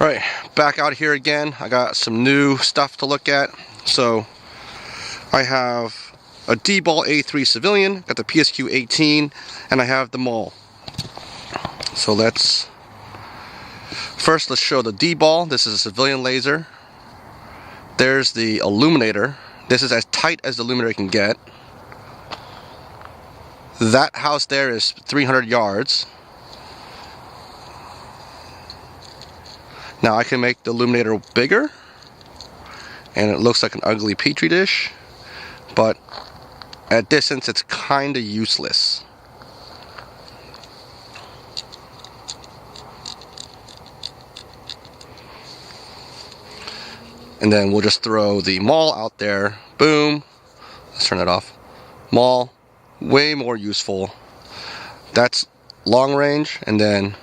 Alright, back out here again. I got some new stuff to look at. So I have a DBAL-A3 civilian, got the PSQ-18, and I have the MAWL. So let's show the DBAL. This is a civilian laser. There's the illuminator. This is as tight as the illuminator can get. That house there is 300 yards. Now I can make the illuminator bigger, and it looks like an ugly petri dish, but at distance it's kind of useless. And then we'll just throw the MAWL out there. Boom. Let's turn that off. MAWL, way more useful. That's long range, and then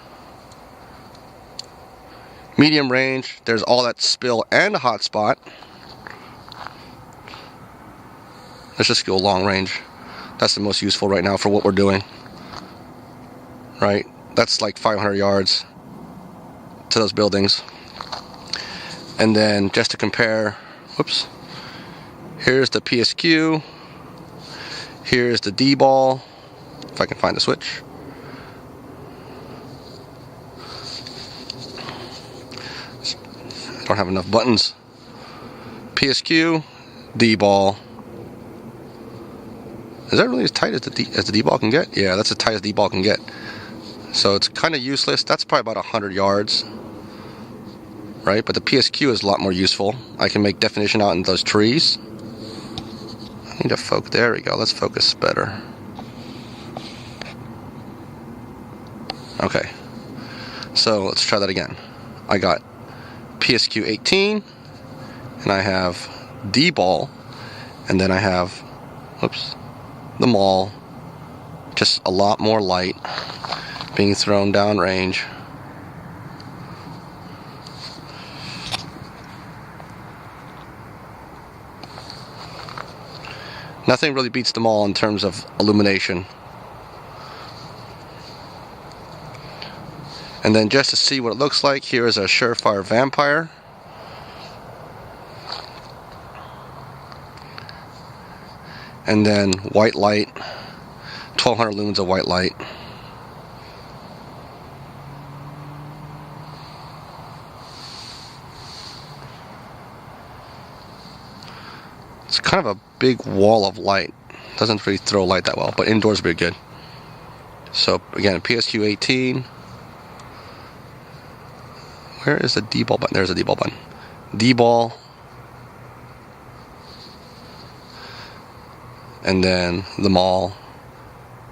medium range, there's all that spill and a hot spot. Let's just go long range. That's the most useful right now for what we're doing. Right? That's like 500 yards to those buildings. And then just to compare, whoops, here's the PSQ, here's the DBAL, if I can find the switch. I don't have enough buttons. PSQ, DBAL. Is that really as tight as the DBAL can get? Yeah, that's as tight as DBAL can get. So it's kind of useless. That's probably about 100 yards. Right? But the PSQ is a lot more useful. I can make definition out in those trees. I need to focus. There we go. Let's focus better. Okay. So let's try that again. I got PSQ-18, and I have DBAL, and then I have, whoops, the MAWL. Just a lot more light being thrown downrange. Nothing really beats them all in terms of illumination. And then just to see what it looks like, here is a Surefire Vampire. And then white light, 1200 lumens of white light. It's kind of a big wall of light. Doesn't really throw light that well, but indoors would be good. So again, PSQ-18. Where is the DBAL button? There's the DBAL button. DBAL. And then the MAWL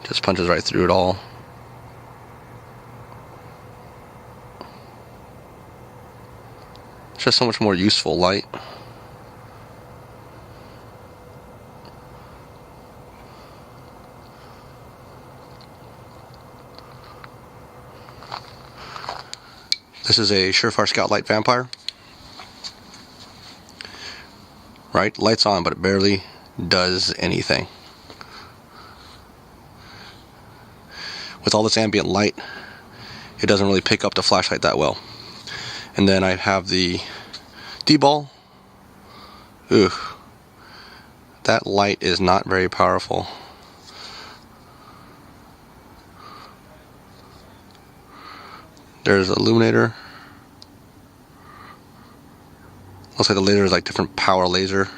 just punches right through it all. It's just so much more useful light. This is a Surefire Scout Light Vampire. Right? Light's on, but it barely does anything. With all this ambient light, it doesn't really pick up the flashlight that well. And then I have the DBAL. Ooh. That light is not very powerful. There's an illuminator. Looks like the laser is like different power laser.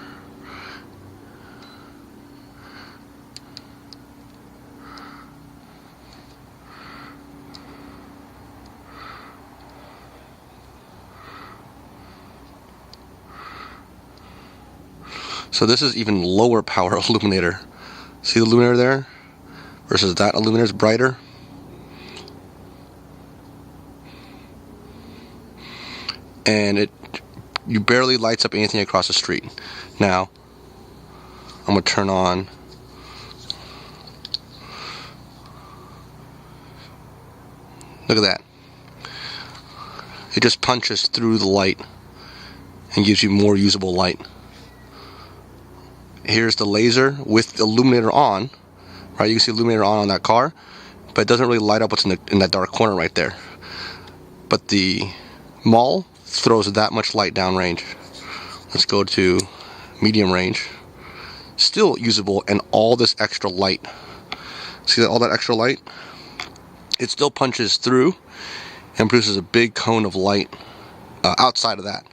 So this is even lower power illuminator. See the illuminator there? Versus that illuminator is brighter. And you barely lights up anything across the street. Now, I'm going to turn on look at that. It just punches through the light and gives you more usable light. Here's the laser with the illuminator on. Right, you can see the illuminator on that car, but it doesn't really light up what's in that dark corner right there. But the MAWL throws that much light downrange. Let's go to medium range. Still usable, and all this extra light. See that all that extra light? It still punches through and produces a big cone of light outside of that.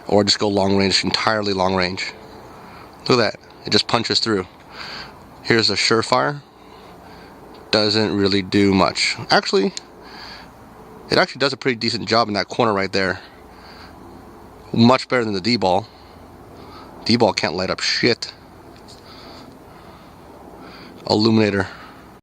Or just go long range, entirely long range. Look at that, it just punches through. Here's a Surefire. Doesn't really do much. Actually, it actually does a pretty decent job in that corner right there. Much better than the D-ball. D-ball can't light up shit. Illuminator.